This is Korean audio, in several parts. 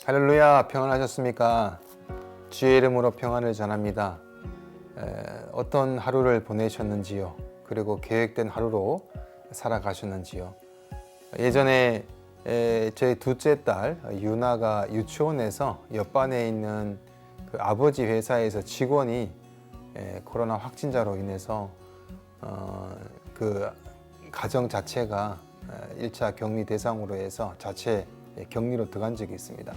할렐루야, 평안하셨습니까? 주의 이름으로 평안을 전합니다. 어떤 하루를 보내셨는지요? 그리고 계획된 하루로 살아가셨는지요? 예전에 저희 둘째 딸 유나가 유치원에서 옆반에 있는 그 아버지 회사에서 직원이 코로나 확진자로 인해서 그 가정 자체가 1차 격리 대상으로 해서 자체 격리로 들어간 적이 있습니다.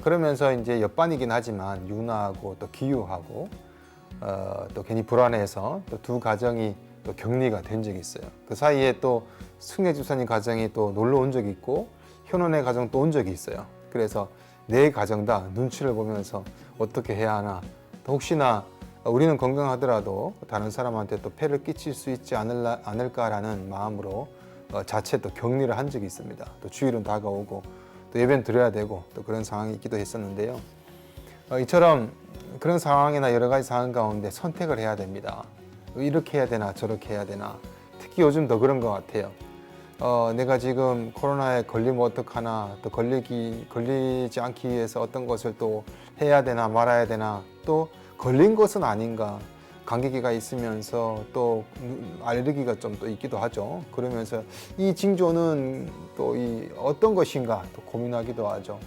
그러면서 이제 옆반이긴 하지만 유나하고 또 기유하고 또 괜히 불안해서 또 두 가정이 또 격리가 된 적이 있어요. 그 사이에 또 승혜 집사님 가정이 또 놀러 온 적이 있고 현원의 가정 또 온 적이 있어요. 그래서 네 가정 다 눈치를 보면서 어떻게 해야 하나, 또 혹시나 우리는 건강하더라도 다른 사람한테 또 폐를 끼칠 수 있지 않을까라는 마음으로 자체 또 격리를 한 적이 있습니다. 또 주일은 다가오고 또 예배는 드려야 되고 또 그런 상황이 있기도 했었는데요. 이처럼 그런 상황이나 여러 가지 상황 가운데 선택을 해야 됩니다. 이렇게 해야 되나 저렇게 해야 되나. 특히 요즘 더 그런 것 같아요. 내가 지금 코로나에 걸리면 어떡하나, 또 걸리지 않기 위해서 어떤 것을 또 해야 되나 말아야 되나, 또 걸린 것은 아닌가, 감기기가 있으면서 또 알레르기가 좀 또 있기도 하죠. 그러면서 이 징조는 또 이 어떤 것인가 또 고민하기도 하죠.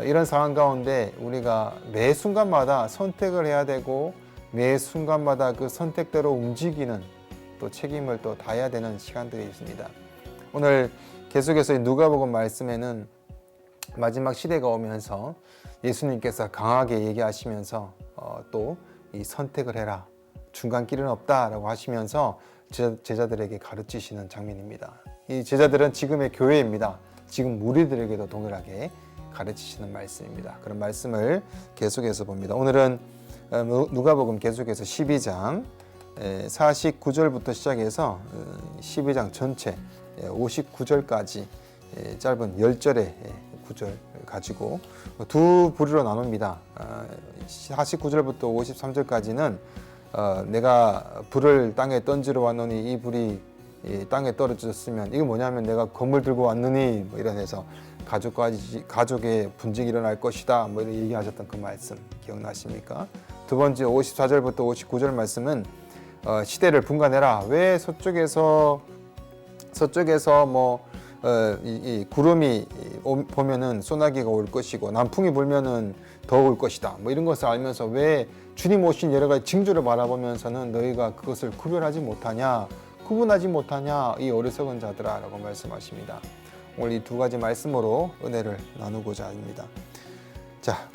이런 상황 가운데 우리가 매 순간마다 선택을 해야 되고 매 순간마다 그 선택대로 움직이는 또 책임을 또 다해야 되는 시간들이 있습니다. 오늘 계속해서 누가복음 말씀에는 마지막 시대가 오면서 예수님께서 강하게 얘기하시면서 또 이 선택을 해라, 중간길은 없다라고 하시면서 제자들에게 가르치시는 장면입니다. 이 제자들은 지금의 교회입니다. 지금 무리들에게도 동일하게 가르치시는 말씀입니다. 그런 말씀을 계속해서 봅니다. 오늘은 누가복음 계속해서 12장 49절부터 시작해서 12장 전체 59절까지 짧은 10절의 구절 가지고 두 부류로 나눕니다. 49절부터 53절까지는 내가 불을 땅에 던지러 왔노니 이 불이 땅에 떨어졌으면, 이게 뭐냐면 내가 검을 들고 왔느니 뭐 이런 해서 가족의 분쟁이 일어날 것이다 뭐 이런 얘기하셨던 그 말씀 기억나십니까? 두 번째 54절부터 59절 말씀은 시대를 분간해라. 왜 서쪽에서 뭐 이 구름이 보면은 소나기가 올 것이고 남풍이 불면은 더 올 것이다 뭐 이런 것을 알면서 왜 주님 오신 여러 가지 징조를 바라보면서는 너희가 그것을 구분하지 못하냐 이 어리석은 자들아 라고 말씀하십니다. 오늘 이 두 가지 말씀으로 은혜를 나누고자 합니다. 자,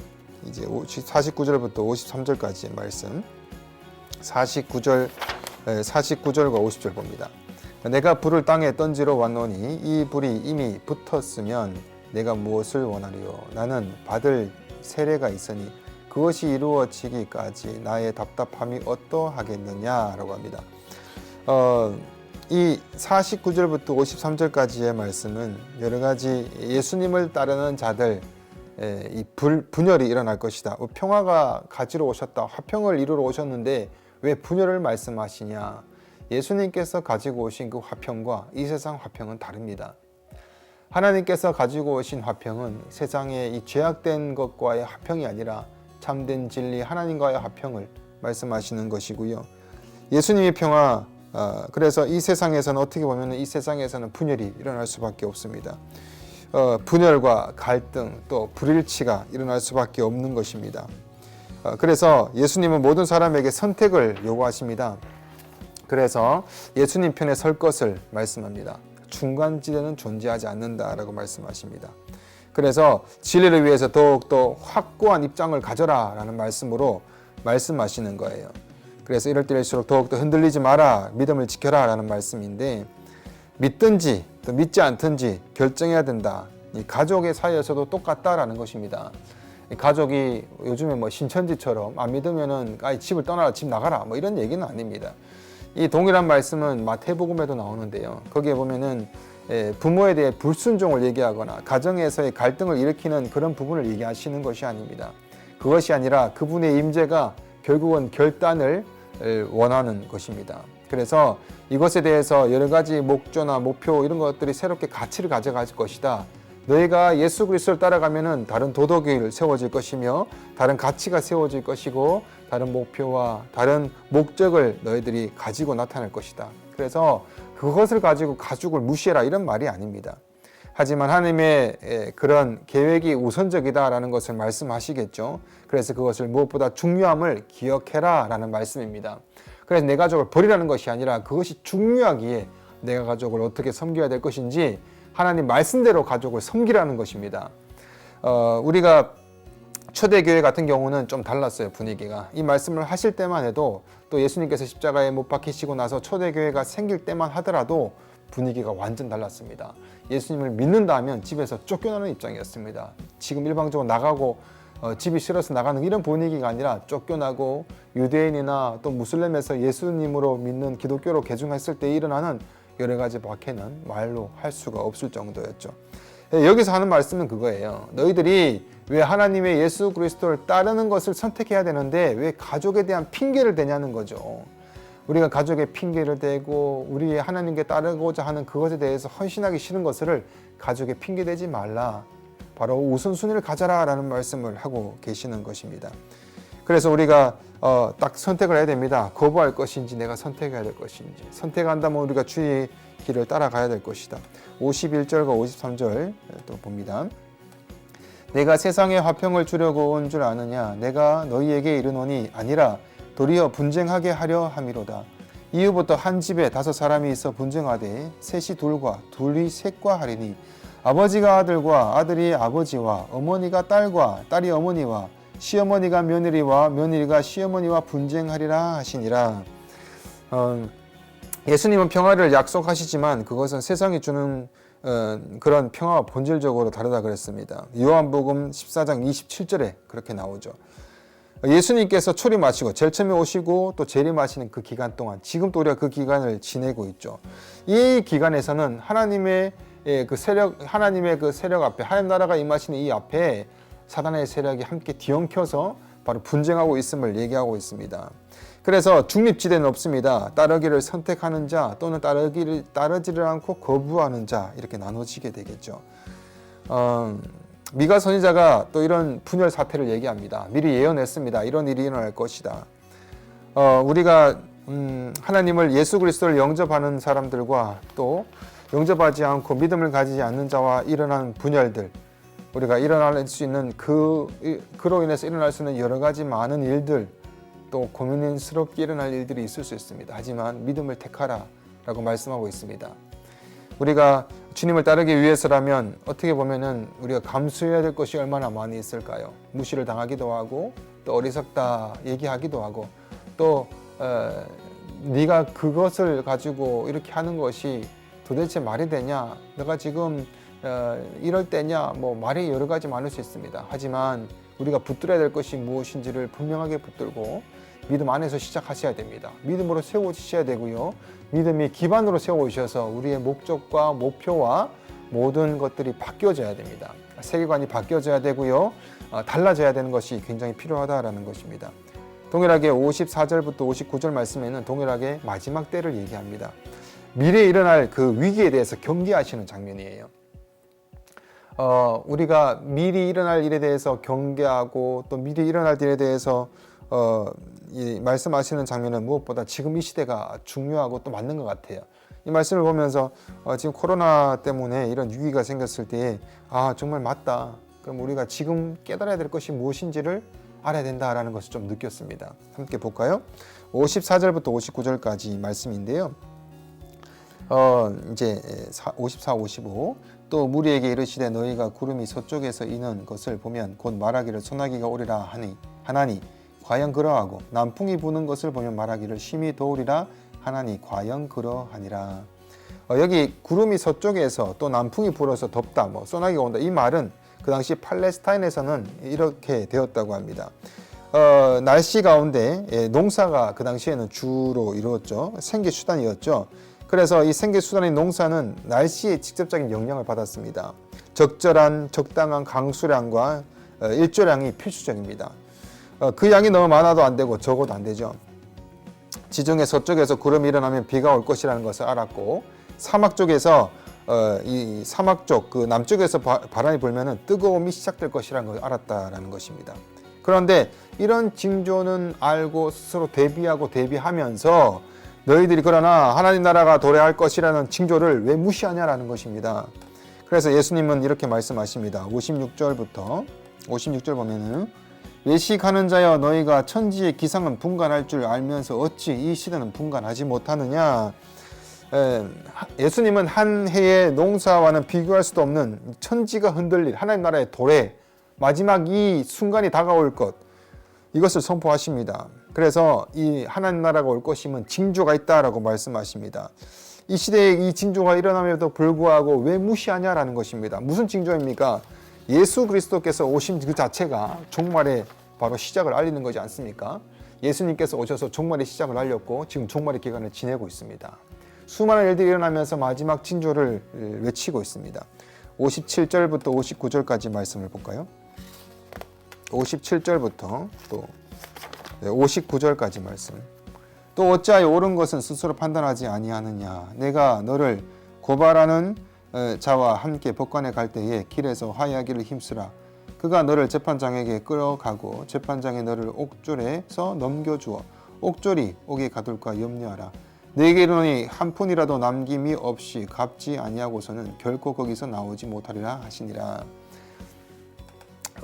이제 49절부터 53절까지의 말씀, 49절과 50절 봅니다. 내가 불을 땅에 던지러 왔노니 이 불이 이미 붙었으면 내가 무엇을 원하리요? 나는 받을 세례가 있으니 그것이 이루어지기까지 나의 답답함이 어떠하겠느냐라고 합니다. 이 49절부터 53절까지의 말씀은 여러 가지 예수님을 따르는 자들 이 분열이 일어날 것이다. 평화가 가지러 오셨다. 화평을 이루러 오셨는데 왜 분열을 말씀하시냐? 예수님께서 가지고 오신 그 화평과 이 세상 화평은 다릅니다. 하나님께서 가지고 오신 화평은 세상의 이 죄악된 것과의 화평이 아니라 참된 진리 하나님과의 화평을 말씀하시는 것이고요. 예수님의 평화, 그래서 이 세상에서는 어떻게 보면 이 세상에서는 분열이 일어날 수밖에 없습니다. 분열과 갈등 또 불일치가 일어날 수밖에 없는 것입니다. 그래서 예수님은 모든 사람에게 선택을 요구하십니다. 그래서 예수님 편에 설 것을 말씀합니다. 중간지대는 존재하지 않는다라고 말씀하십니다. 그래서 진리를 위해서 더욱더 확고한 입장을 가져라 라는 말씀으로 말씀하시는 거예요. 그래서 이럴 때일수록 더욱더 흔들리지 마라, 믿음을 지켜라 라는 말씀인데, 믿든지 또 믿지 않든지 결정해야 된다. 이 가족의 사이에서도 똑같다라는 것입니다. 가족이 요즘에 뭐 신천지처럼 안 믿으면은 집을 떠나라, 집 나가라 뭐 이런 얘기는 아닙니다. 이 동일한 말씀은 마태복음에도 나오는데요. 거기에 보면은 부모에 대해 불순종을 얘기하거나 가정에서의 갈등을 일으키는 그런 부분을 얘기하시는 것이 아닙니다. 그것이 아니라 그분의 임재가 결국은 결단을 원하는 것입니다. 그래서 이것에 대해서 여러 가지 목조나 목표 이런 것들이 새롭게 가치를 가져갈 것이다. 너희가 예수 그리스도를 따라가면은 다른 도덕이 세워질 것이며 다른 가치가 세워질 것이고 다른 목표와 다른 목적을 너희들이 가지고 나타날 것이다. 그래서 그것을 가지고 가족을 무시해라 이런 말이 아닙니다. 하지만 하나님의 그런 계획이 우선적이다라는 것을 말씀하시겠죠. 그래서 그것을 무엇보다 중요함을 기억해라 라는 말씀입니다. 그래서 내 가족을 버리라는 것이 아니라 그것이 중요하기에 내가 가족을 어떻게 섬겨야 될 것인지 하나님 말씀대로 가족을 섬기라는 것입니다. 우리가 초대교회 같은 경우는 좀 달랐어요. 분위기가. 이 말씀을 하실 때만 해도 또 예수님께서 십자가에 못 박히시고 나서 초대교회가 생길 때만 하더라도 분위기가 완전 달랐습니다. 예수님을 믿는다 하면 집에서 쫓겨나는 입장이었습니다. 지금 일방적으로 나가고 집이 싫어서 나가는 이런 분위기가 아니라 쫓겨나고 유대인이나 또 무슬림에서 예수님으로 믿는 기독교로 개종했을 때 일어나는 여러 가지 박해는 말로 할 수가 없을 정도였죠. 여기서 하는 말씀은 그거예요. 너희들이 왜 하나님의 예수 그리스도를 따르는 것을 선택해야 되는데 왜 가족에 대한 핑계를 대냐는 거죠. 우리가 가족의 핑계를 대고 우리의 하나님께 따르고자 하는 그것에 대해서 헌신하기 싫은 것을 가족에 핑계대지 말라. 바로 우선순위를 가져라 라는 말씀을 하고 계시는 것입니다. 그래서 우리가 딱 선택을 해야 됩니다. 거부할 것인지 내가 선택해야 될 것인지. 선택한다면 우리가 주의 길을 따라가야 될 것이다. 51절과 53절 또 봅니다. 내가 세상에 화평을 주려고 온 줄 아느냐. 내가 너희에게 이르노니 아니라 도리어 분쟁하게 하려 함이로다. 이후부터 한 집에 5사람이 있어 분쟁하되 셋이 둘과 둘이 셋과 하리니 아버지가 아들과 아들이 아버지와 어머니가 딸과 딸이 어머니와 시어머니가 며느리와 며느리가 시어머니와 분쟁하리라 하시니라. 예수님은 평화를 약속하시지만 그것은 세상이 주는 그런 평화와 본질적으로 다르다 그랬습니다. 요한복음 14장 27절에 그렇게 나오죠. 예수님께서 초리 마시고 제일 처음에 오시고 또 재림하시는 그 기간 동안 지금 또 우리가 그 기간을 지내고 있죠. 이 기간에서는 하나님의 그 세력 앞에 하나님 나라가 임하시는 이 앞에 사단의 세력이 함께 뒤엉켜서 바로 분쟁하고 있음을 얘기하고 있습니다. 그래서 중립지대는 없습니다. 따르기를 선택하는 자 또는 따르지를 않고 거부하는 자 이렇게 나눠지게 되겠죠. 미가 선지자가 또 이런 분열 사태를 얘기합니다. 미리 예언했습니다. 이런 일이 일어날 것이다. 우리가 하나님을 예수 그리스도를 영접하는 사람들과 또 영접하지 않고 믿음을 가지지 않는 자와 일어나는 분열들, 우리가 일어날 수 있는 그로 인해서 일어날 수 있는 여러 가지 많은 일들, 또 고민스럽게 일어날 일들이 있을 수 있습니다. 하지만 믿음을 택하라 라고 말씀하고 있습니다. 우리가 주님을 따르기 위해서라면 어떻게 보면은 우리가 감수해야 될 것이 얼마나 많이 있을까요? 무시를 당하기도 하고 또 어리석다 얘기하기도 하고 또 네가 그것을 가지고 이렇게 하는 것이 도대체 말이 되냐? 너가 지금 이럴 때냐? 뭐 말이 여러 가지 많을 수 있습니다. 하지만 우리가 붙들어야 될 것이 무엇인지를 분명하게 붙들고 믿음 안에서 시작하셔야 됩니다. 믿음으로 세워지셔야 되고요. 믿음이 기반으로 세워오셔서 우리의 목적과 목표와 모든 것들이 바뀌어져야 됩니다. 세계관이 바뀌어져야 되고요. 달라져야 되는 것이 굉장히 필요하다라는 것입니다. 동일하게 54절부터 59절 말씀에는 동일하게 마지막 때를 얘기합니다. 미래에 일어날 그 위기에 대해서 경계하시는 장면이에요. 우리가 미리 일어날 일에 대해서 경계하고 또 미리 일어날 일에 대해서 이 말씀하시는 장면은 무엇보다 지금 이 시대가 중요하고 또 맞는 것 같아요. 이 말씀을 보면서 지금 코로나 때문에 이런 위기가 생겼을 때 정말 맞다. 그럼 우리가 지금 깨달아야 될 것이 무엇인지를 알아야 된다라는 것을 좀 느꼈습니다. 함께 볼까요? 54절부터 59절까지 말씀인데요. 이제 54, 55 또 무리에게 이르시되 너희가 구름이 서쪽에서 이는 것을 보면 곧 말하기를 소나기가 오리라 하나니 과연 그러하고 남풍이 부는 것을 보면 말하기를 심히 더우리라 하나니 과연 그러하니라. 여기 구름이 서쪽에서 또 남풍이 불어서 덥다 소나기가 온다 이 말은 그 당시 팔레스타인에서는 이렇게 되었다고 합니다. 날씨 가운데 농사가 그 당시에는 주로 이루었죠. 생계 수단이었죠. 그래서 이 생계 수단의 농사는 날씨의 직접적인 영향을 받았습니다. 적당한 강수량과 일조량이 필수적입니다. 그 양이 너무 많아도 안 되고 적어도 안 되죠. 지중해 서쪽에서 구름이 일어나면 비가 올 것이라는 것을 알았고 사막 쪽에서 이 사막 쪽 그 남쪽에서 바람이 불면은 뜨거움이 시작될 것이라는 걸 알았다라는 것입니다. 그런데 이런 징조는 알고 스스로 대비하면서 너희들이 그러나 하나님 나라가 도래할 것이라는 징조를 왜 무시하냐라는 것입니다. 그래서 예수님은 이렇게 말씀하십니다. 56절 보면은 외식하는 자여 너희가 천지의 기상은 분간할 줄 알면서 어찌 이 시대는 분간하지 못하느냐. 예수님은 한 해의 농사와는 비교할 수도 없는 천지가 흔들릴 하나님 나라의 도래, 마지막 이 순간이 다가올 것, 이것을 선포하십니다. 그래서 이 하나님 나라가 올 것이면 징조가 있다라고 말씀하십니다. 이 시대에 이 징조가 일어남에도 불구하고 왜 무시하냐라는 것입니다. 무슨 징조입니까? 예수 그리스도께서 오신 그 자체가 종말의 바로 시작을 알리는 거지 않습니까? 예수님께서 오셔서 종말의 시작을 알렸고 지금 종말의 기간을 지내고 있습니다. 수많은 일들이 일어나면서 마지막 징조를 외치고 있습니다. 57절부터 59절까지 말씀을 볼까요? 57절부터 또 59절까지 말씀. 또 어찌하여 옳은 것은 스스로 판단하지 아니하느냐. 내가 너를 고발하는 자와 함께 법관에 갈 때에 길에서 화해하기를 힘쓰라. 그가 너를 재판장에게 끌어가고 재판장이 너를 옥졸에서 넘겨주어 옥졸이 옥에 가둘까 염려하라. 내게 이르노니 한 푼이라도 남김이 없이 갚지 아니하고서는 결코 거기서 나오지 못하리라 하시니라.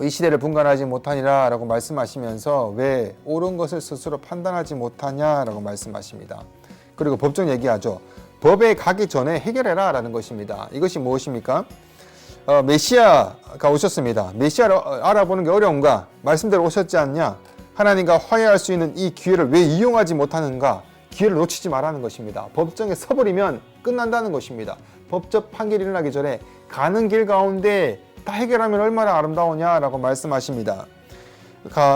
이 시대를 분간하지 못하니라 라고 말씀하시면서 왜 옳은 것을 스스로 판단하지 못하냐라고 말씀하십니다. 그리고 법정 얘기하죠. 법에 가기 전에 해결해라 라는 것입니다. 이것이 무엇입니까? 메시아가 오셨습니다. 메시아를 알아보는 게 어려운가? 말씀대로 오셨지 않냐? 하나님과 화해할 수 있는 이 기회를 왜 이용하지 못하는가? 기회를 놓치지 말라는 것입니다. 법정에 서버리면 끝난다는 것입니다. 법적 판결이 일어나기 전에 가는 길 가운데 다 해결하면 얼마나 아름다우냐라고 말씀하십니다.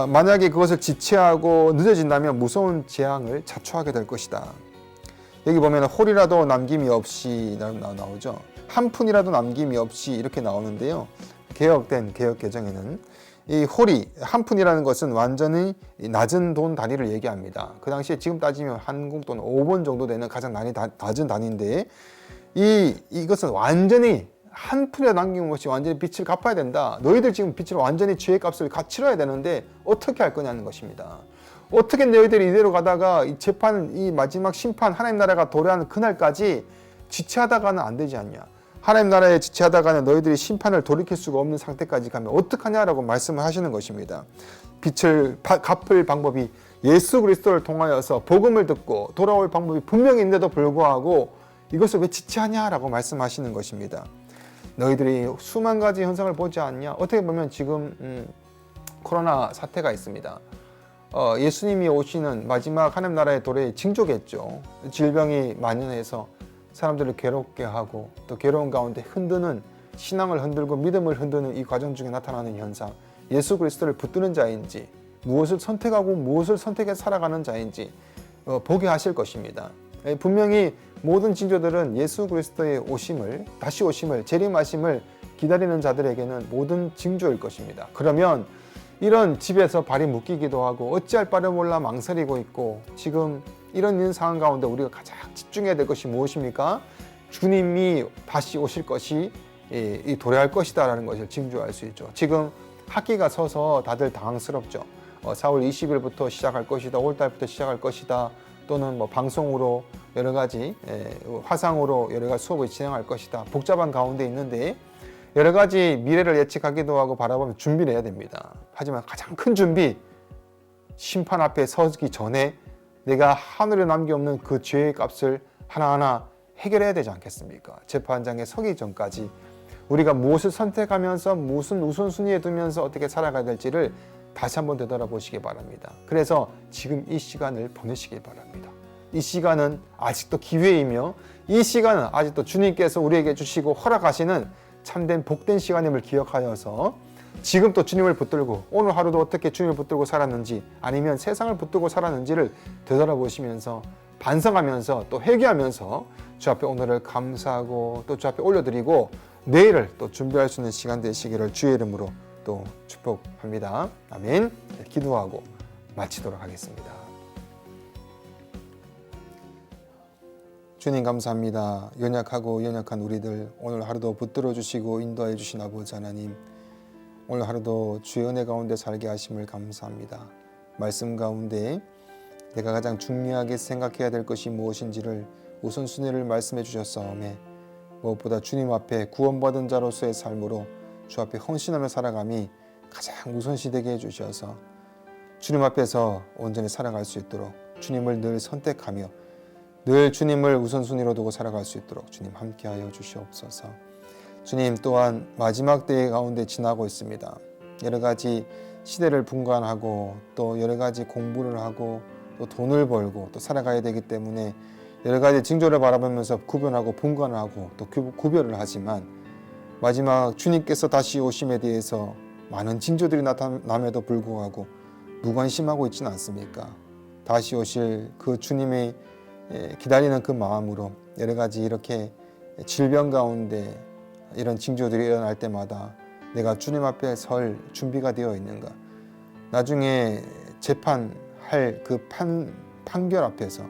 만약에 그것을 지체하고 늦어진다면 무서운 재앙을 자초하게 될 것이다. 여기 보면 홀이라도 남김이 없이 나오죠. 한 푼이라도 남김이 없이 이렇게 나오는데요. 개혁된 개혁 개정에는 이 홀이 한 푼이라는 것은 완전히 낮은 돈 단위를 얘기합니다. 그 당시에 지금 따지면 한국 돈 5원 정도 되는 가장 낮은 단위인데 이것은 완전히 한 푼에 남김없이 완전히 빚을 갚아야 된다. 너희들 지금 빚을 완전히 죄의 값을 치러야 되는데 어떻게 할 거냐는 것입니다. 어떻게 너희들이 이대로 가다가 이 재판, 이 마지막 심판, 하나님 나라가 도래하는 그날까지 지체하다가는 안 되지 않냐. 하나님 나라에 지체하다가는 너희들이 심판을 돌이킬 수가 없는 상태까지 가면 어떡하냐라고 말씀을 하시는 것입니다. 빚을 갚을 방법이 예수 그리스도를 통하여서 복음을 듣고 돌아올 방법이 분명히 있는데도 불구하고 이것을 왜 지체하냐라고 말씀하시는 것입니다. 너희들이 수만 가지 현상을 보지 않냐? 어떻게 보면 지금 코로나 사태가 있습니다. 예수님이 오시는 마지막 하나님 나라의 도래의 징조겠죠. 질병이 만연해서 사람들을 괴롭게 하고 또 괴로운 가운데 흔드는 신앙을 흔들고 믿음을 흔드는 이 과정 중에 나타나는 현상, 예수 그리스도를 붙드는 자인지 무엇을 선택하고 무엇을 선택해 살아가는 자인지 보게 하실 것입니다. 분명히 모든 징조들은 예수 그리스도의 오심을, 다시 오심을, 재림하심을 기다리는 자들에게는 모든 징조일 것입니다. 그러면 이런 집에서 발이 묶이기도 하고 어찌할 바를 몰라 망설이고 있고 지금 이런 상황 가운데 우리가 가장 집중해야 될 것이 무엇입니까? 주님이 다시 오실 것이 도래할 것이다 라는 것을 징조할 수 있죠. 지금 학기가 서서 다들 당황스럽죠. 4월 20일부터 시작할 것이다, 5월달부터 시작할 것이다, 또는 뭐 방송으로 여러 가지 화상으로 여러 가지 수업을 진행할 것이다. 복잡한 가운데 있는데 여러 가지 미래를 예측하기도 하고 바라보면 준비를 해야 됩니다. 하지만 가장 큰 준비, 심판 앞에 서기 전에 내가 하늘에 남겨없는 그 죄의 값을 하나하나 해결해야 되지 않겠습니까? 재판장에 서기 전까지 우리가 무엇을 선택하면서 무슨 우선순위에 두면서 어떻게 살아가야 될지를 다시 한번 되돌아보시기 바랍니다. 그래서 지금 이 시간을 보내시기 바랍니다. 이 시간은 아직도 기회이며 이 시간은 아직도 주님께서 우리에게 주시고 허락하시는 참된 복된 시간임을 기억하여서 지금 또 주님을 붙들고 오늘 하루도 어떻게 주님을 붙들고 살았는지 아니면 세상을 붙들고 살았는지를 되돌아보시면서 반성하면서 또 회개하면서 주 앞에 오늘을 감사하고 또 주 앞에 올려드리고 내일을 또 준비할 수 있는 시간 되시기를 주의 이름으로 또 축복합니다. 아멘. 기도하고 마치도록 하겠습니다. 주님 감사합니다. 연약하고 연약한 우리들 오늘 하루도 붙들어 주시고 인도하여 주신 아버지 하나님, 오늘 하루도 주의 은혜 가운데 살게 하심을 감사합니다. 말씀 가운데 내가 가장 중요하게 생각해야 될 것이 무엇인지를 우선순위를 말씀해 주셨사오매 무엇보다 주님 앞에 구원받은 자로서의 삶으로 주 앞에 헌신하며 살아감이 가장 우선시 되게 해주셔서 주님 앞에서 온전히 살아갈 수 있도록 주님을 늘 선택하며 늘 주님을 우선순위로 두고 살아갈 수 있도록 주님 함께하여 주시옵소서. 주님, 또한 마지막 때의 가운데 지나고 있습니다. 여러 가지 시대를 분간하고 또 여러 가지 공부를 하고 또 돈을 벌고 또 살아가야 되기 때문에 여러 가지 징조를 바라보면서 구분하고 분간하고 또 구별을 하지만 마지막 주님께서 다시 오심에 대해서 많은 징조들이 나타남에도 불구하고 무관심하고 있지는 않습니까? 다시 오실 그 주님의 기다리는 그 마음으로 여러 가지 이렇게 질병 가운데 이런 징조들이 일어날 때마다 내가 주님 앞에 설 준비가 되어 있는가, 나중에 재판할 그 판결 앞에서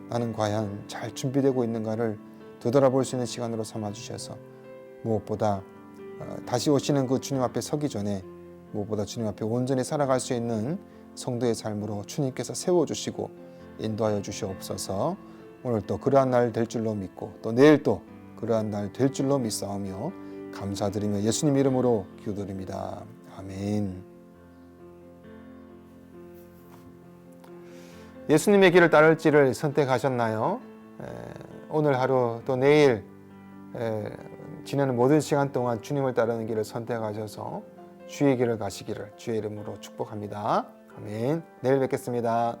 나는 과연 잘 준비되고 있는가를 되돌아볼 수 있는 시간으로 삼아주셔서 무엇보다 다시 오시는 그 주님 앞에 서기 전에 무엇보다 주님 앞에 온전히 살아갈 수 있는 성도의 삶으로 주님께서 세워주시고 인도하여 주시옵소서. 오늘 또 그러한 날 될 줄로 믿고 또 내일 또 그러한 날 될 줄로 믿사오며 감사드리며 예수님 이름으로 기도드립니다. 아멘. 예수님의 길을 따를지를 선택하셨나요? 오늘 하루 또 내일 지내는 모든 시간 동안 주님을 따르는 길을 선택하셔서 주의 길을 가시기를 주의 이름으로 축복합니다. 아멘. 내일 뵙겠습니다.